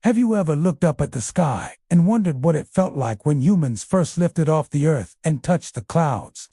Have you ever looked up at the sky and wondered what it felt like when humans first lifted off the earth and touched the clouds?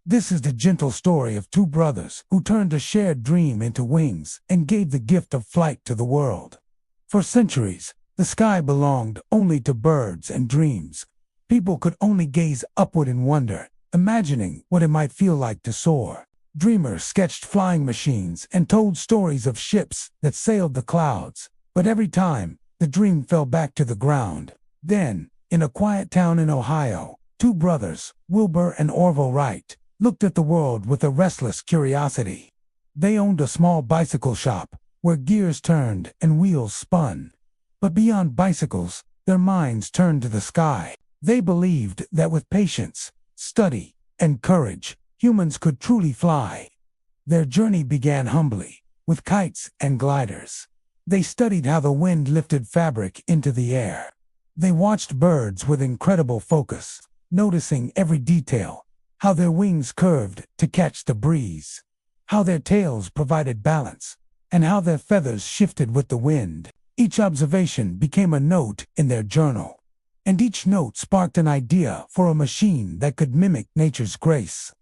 This is the gentle story of two brothers who turned a shared dream into wings and gave the gift of flight to the world. For centuries, the sky belonged only to birds and dreams. People could only gaze upward in wonder, imagining what it might feel like to soar. Dreamers sketched flying machines and told stories of ships that sailed the clouds, but every time, the dream fell back to the ground. Then, in a quiet town in Ohio, two brothers, Wilbur and Orville Wright, looked at the world with a restless curiosity. They owned a small bicycle shop, where gears turned and wheels spun. But beyond bicycles, their minds turned to the sky. They believed that with patience, study, and courage, humans could truly fly. Their journey began humbly, with kites and gliders. They studied how the wind lifted fabric into the air. They watched birds with incredible focus, noticing every detail, how their wings curved to catch the breeze, how their tails provided balance, and how their feathers shifted with the wind. Each observation became a note in their journal, and each note sparked an idea for a machine that could mimic nature's grace.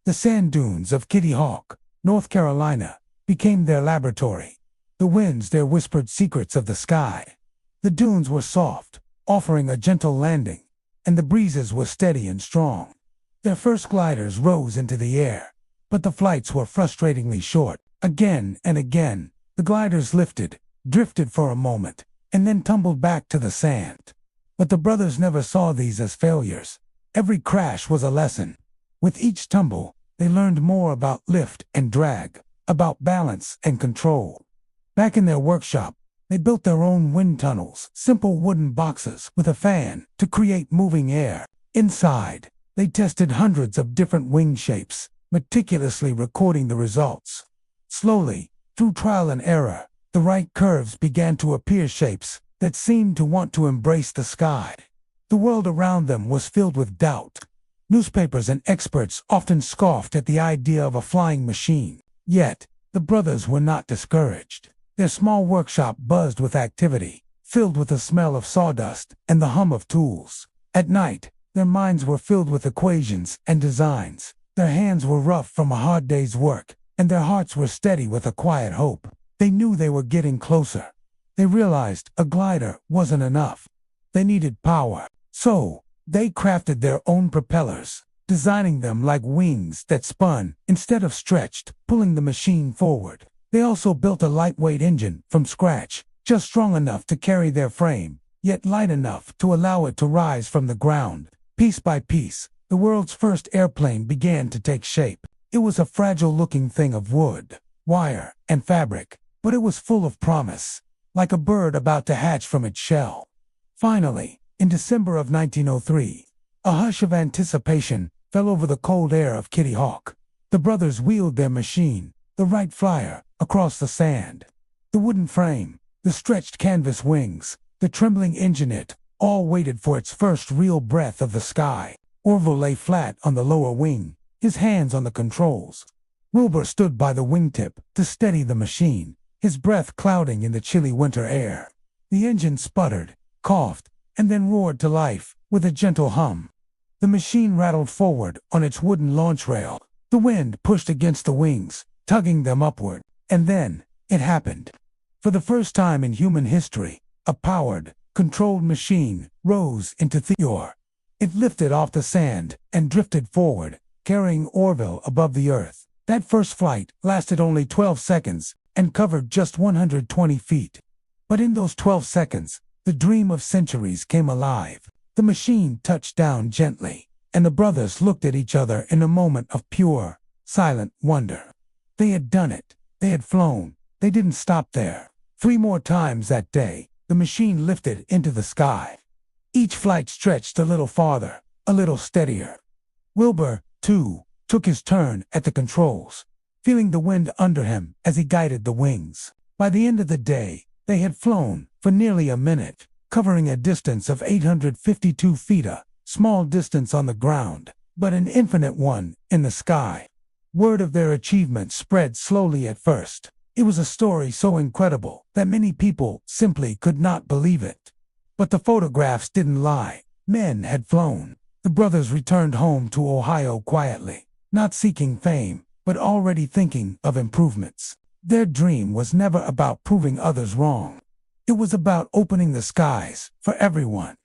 The sand dunes of Kitty Hawk, North Carolina, became their laboratory. The winds their whispered secrets of the sky. The dunes were soft, offering a gentle landing, and the breezes were steady and strong. Their first gliders rose into the air, but the flights were frustratingly short. Again and again, the gliders lifted, drifted for a moment, and then tumbled back to the sand. But the brothers never saw these as failures. Every crash was a lesson. With each tumble, they learned more about lift and drag, about balance and control. Back in their workshop, they built their own wind tunnels, simple wooden boxes with a fan to create moving air. Inside, they tested hundreds of different wing shapes, meticulously recording the results. Slowly, through trial and error, the right curves began to appear, shapes that seemed to want to embrace the sky. The world around them was filled with doubt. Newspapers and experts often scoffed at the idea of a flying machine. Yet, the brothers were not discouraged. Their small workshop buzzed with activity, filled with the smell of sawdust and the hum of tools. At night, their minds were filled with equations and designs. Their hands were rough from a hard day's work, and their hearts were steady with a quiet hope. They knew they were getting closer. They realized a glider wasn't enough. They needed power. So, they crafted their own propellers, designing them like wings that spun instead of stretched, pulling the machine forward. They also built a lightweight engine from scratch, just strong enough to carry their frame, yet light enough to allow it to rise from the ground. Piece by piece, the world's first airplane began to take shape. It was a fragile-looking thing of wood, wire, and fabric, but it was full of promise, like a bird about to hatch from its shell. Finally, in December of 1903, a hush of anticipation fell over the cold air of Kitty Hawk. The brothers wheeled their machine, the Wright Flyer, across the sand. The wooden frame, the stretched canvas wings, the trembling engine, it all waited for its first real breath of the sky. Orville lay flat on the lower wing, his hands on the controls. Wilbur stood by the wingtip to steady the machine, his breath clouding in the chilly winter air. The engine sputtered, coughed, and then roared to life with a gentle hum. The machine rattled forward on its wooden launch rail. The wind pushed against the wings, tugging them upward. And then, it happened. For the first time in human history, a powered, controlled machine rose into the air. It lifted off the sand and drifted forward, carrying Orville above the earth. That first flight lasted only 12 seconds and covered just 120 feet. But in those 12 seconds, the dream of centuries came alive. The machine touched down gently, and the brothers looked at each other in a moment of pure, silent wonder. They had done it. They had flown. They didn't stop there. 3 more times that day, the machine lifted into the sky. Each flight stretched a little farther, a little steadier. Wilbur, too, took his turn at the controls, feeling the wind under him as he guided the wings. By the end of the day, they had flown for nearly a minute, covering a distance of 852 feet, a small distance on the ground, but an infinite one in the sky. Word of their achievement spread slowly at first. It was a story so incredible that many people simply could not believe it. But the photographs didn't lie. Men had flown. The brothers returned home to Ohio quietly, not seeking fame, but already thinking of improvements. Their dream was never about proving others wrong. It was about opening the skies for everyone.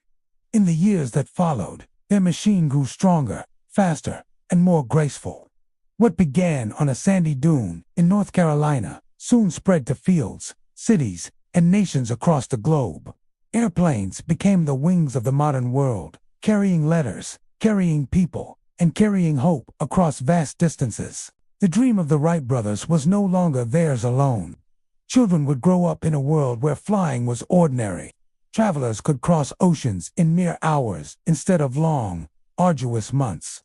In the years that followed, their machine grew stronger, faster, and more graceful. What began on a sandy dune in North Carolina soon spread to fields, cities, and nations across the globe. Airplanes became the wings of the modern world, carrying letters, carrying people, and carrying hope across vast distances. The dream of the Wright brothers was no longer theirs alone. Children would grow up in a world where flying was ordinary. Travelers could cross oceans in mere hours instead of long, arduous months.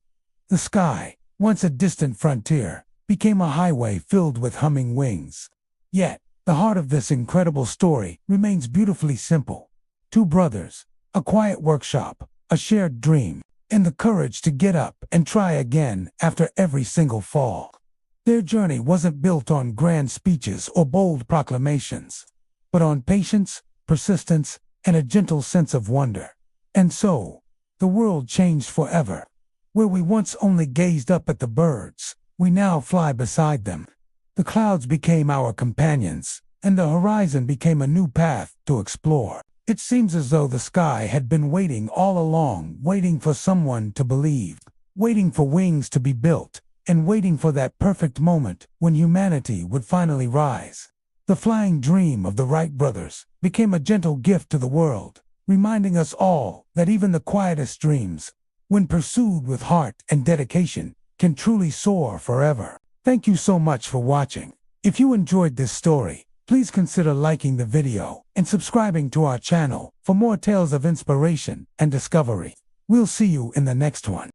The sky, once a distant frontier, became a highway filled with humming wings. Yet, the heart of this incredible story remains beautifully simple. Two brothers, a quiet workshop, a shared dream, and the courage to get up and try again after every single fall. Their journey wasn't built on grand speeches or bold proclamations, but on patience, persistence, and a gentle sense of wonder. And so, the world changed forever. Where we once only gazed up at the birds, we now fly beside them. The clouds became our companions, and the horizon became a new path to explore. It seems as though the sky had been waiting all along, waiting for someone to believe, waiting for wings to be built, and waiting for that perfect moment when humanity would finally rise. The flying dream of the Wright brothers became a gentle gift to the world, reminding us all that even the quietest dreams, when pursued with heart and dedication, can truly soar forever. Thank you so much for watching. If you enjoyed this story, please consider liking the video and subscribing to our channel for more tales of inspiration and discovery. We'll see you in the next one.